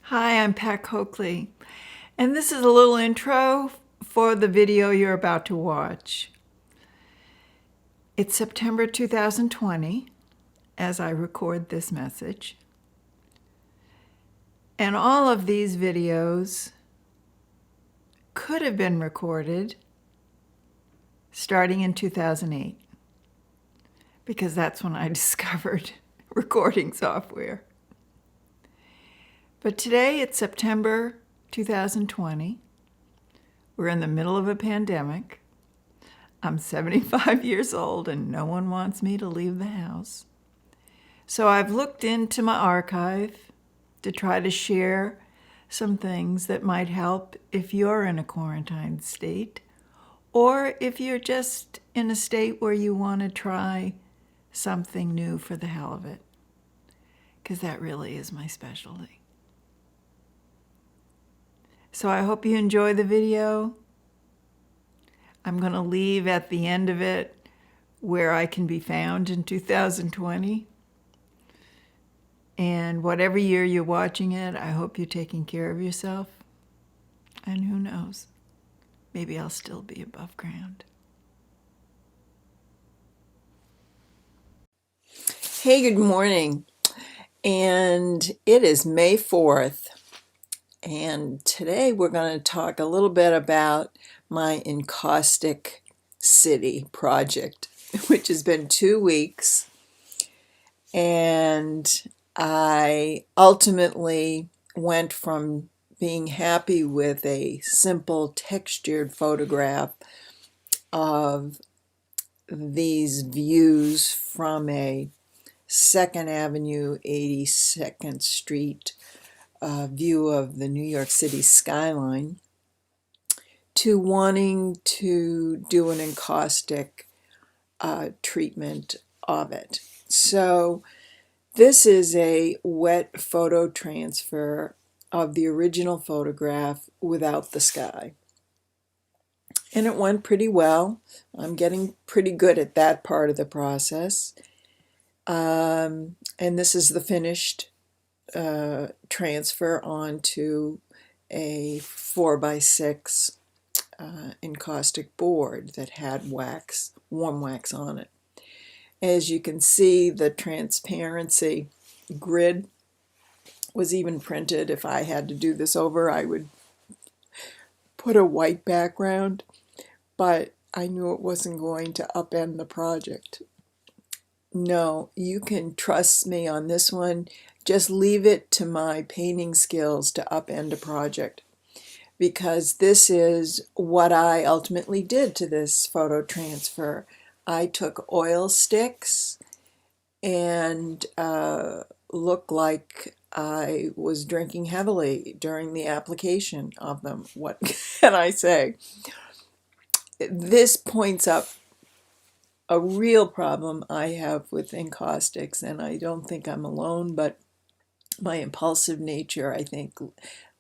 Hi, I'm Pat Coakley, and this is a little intro for the video you're about to watch. It's September 2020 as I record this message, and all of these videos could have been recorded starting in 2008, because that's when I discovered recording software. But today it's September 2020. We're in the middle of a pandemic. I'm 75 years old and no one wants me to leave the house. So I've looked into my archive to try to share some things that might help if you're in a quarantine state, or if you're just in a state where you want to try something new for the hell of it, because that really is my specialty. So I hope you enjoy the video. I'm going to leave at the end of it where I can be found in 2020. And whatever year you're watching it, I hope you're taking care of yourself. And who knows, maybe I'll still be above ground. Hey, good morning. And it is May 4th. And today we're going to talk a little bit about my Encaustic City project, which has been 2 weeks. And I ultimately went from being happy with a simple textured photograph of these views from a 2nd Avenue, 82nd Street view of the New York City skyline, to wanting to do an encaustic treatment of it. So this is a wet photo transfer of the original photograph without the sky. And it went pretty well. I'm getting pretty good at that part of the process. And this is the finished transfer onto a 4x6 encaustic board that had wax, warm wax on it. As you can see, the transparency grid was even printed. If I had to do this over, I would put a white background, but I knew it wasn't going to upend the project. No, you can trust me on this one. Just leave it to my painting skills to upend a project, because this is what I ultimately did to this photo transfer. I took oil sticks and looked like I was drinking heavily during the application of them. What can I say? This points up a real problem I have with encaustics, and I don't think I'm alone, but my impulsive nature, I think,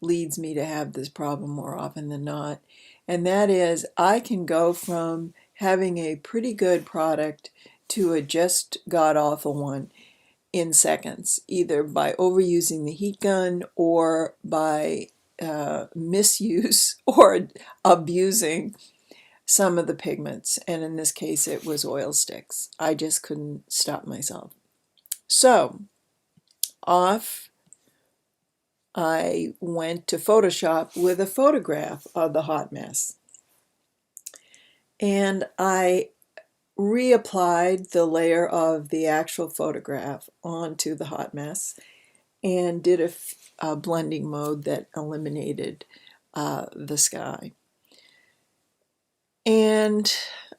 leads me to have this problem more often than not. And that is, I can go from having a pretty good product to a just god-awful one in seconds, either by overusing the heat gun or by misuse or abusing some of the pigments. And in this case, it was oil sticks. I just couldn't stop myself. So off I went to Photoshop with a photograph of the hot mess. And I reapplied the layer of the actual photograph onto the hot mess and did a blending mode that eliminated the sky. And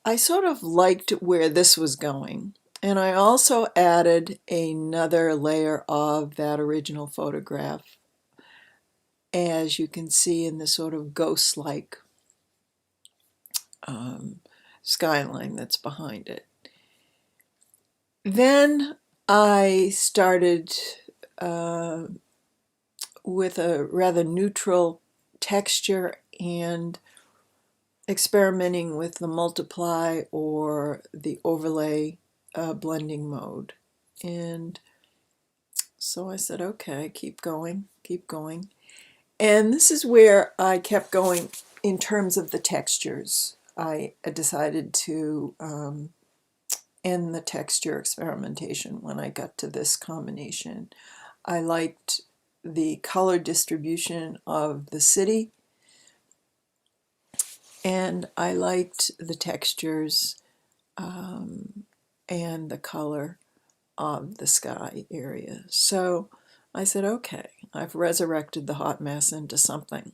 I sort of liked where this was going. And I also added another layer of that original photograph, as you can see in the sort of ghost-like skyline that's behind it. Then I started with a rather neutral texture and experimenting with the multiply or the overlay blending mode. And so I said, okay, keep going, keep going. And this is where I kept going in terms of the textures. I decided to end the texture experimentation when I got to this combination. I liked the color distribution of the city, and I liked the textures and the color of the sky area. So I said, okay, I've resurrected the hot mess into something.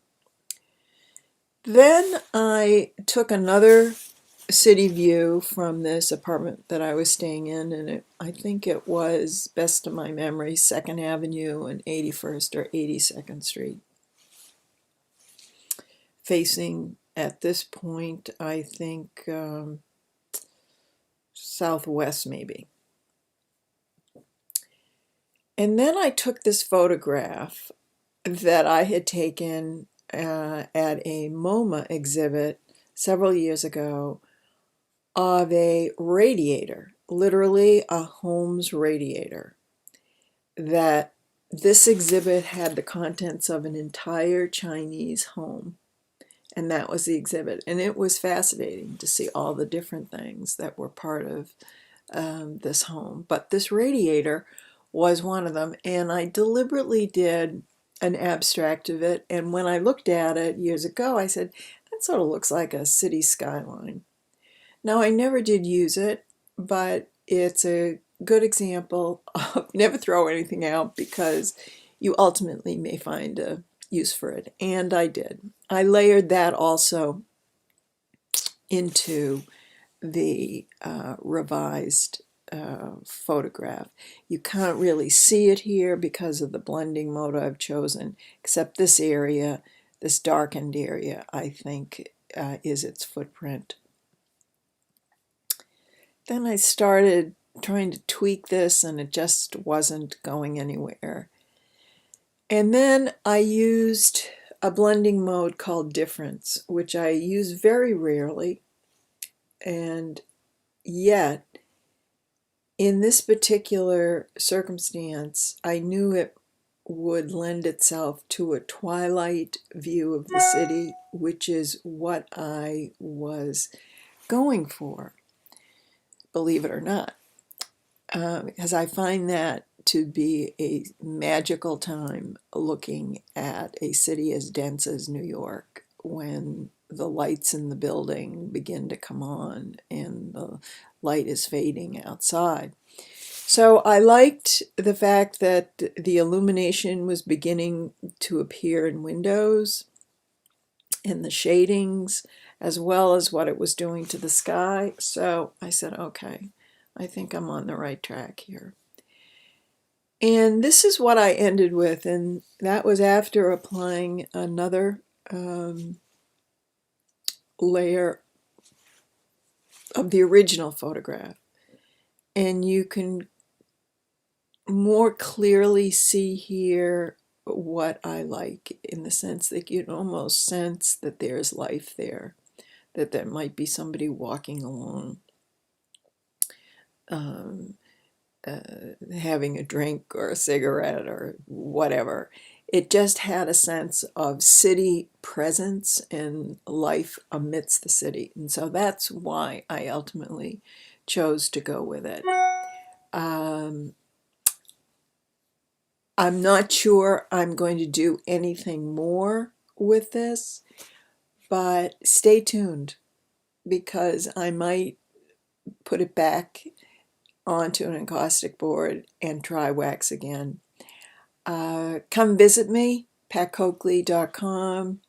Then I took another city view from this apartment that I was staying in, and I think it was, best of my memory, 2nd Avenue and 81st or 82nd Street. Facing, at this point, I think southwest maybe. And then I took this photograph that I had taken at a MoMA exhibit several years ago of a radiator, literally a home's radiator, that this exhibit had the contents of an entire Chinese home. And that was the exhibit. And it was fascinating to see all the different things that were part of this home. But this radiator was one of them. And I deliberately did an abstract of it. And when I looked at it years ago, I said, that sort of looks like a city skyline. Now, I never did use it, but it's a good example of never throw anything out, because you ultimately may find a use for it. And I did. I layered that also into the revised photograph. You can't really see it here because of the blending mode I've chosen, except this area, this darkened area, I think is its footprint. Then I started trying to tweak this, and it just wasn't going anywhere. And then I used a blending mode called difference, which I use very rarely, and yet in this particular circumstance, I knew it would lend itself to a twilight view of the city, which is what I was going for, believe it or not, because I find that to be a magical time looking at a city as dense as New York, when the lights in the building begin to come on and the light is fading outside. So I liked the fact that the illumination was beginning to appear in windows and the shadings, as well as what it was doing to the sky. So I said, okay, I think I'm on the right track here. And this is what I ended with, and that was after applying another layer of the original photograph. And you can more clearly see here what I like, in the sense that you can almost sense that there's life there, that there might be somebody walking along, having a drink or a cigarette or whatever. It just had a sense of city presence and life amidst the city. And so that's why I ultimately chose to go with it. I'm not sure I'm going to do anything more with this, but stay tuned, because I might put it back onto an encaustic board and try wax again. Come visit me, patcoakley.com.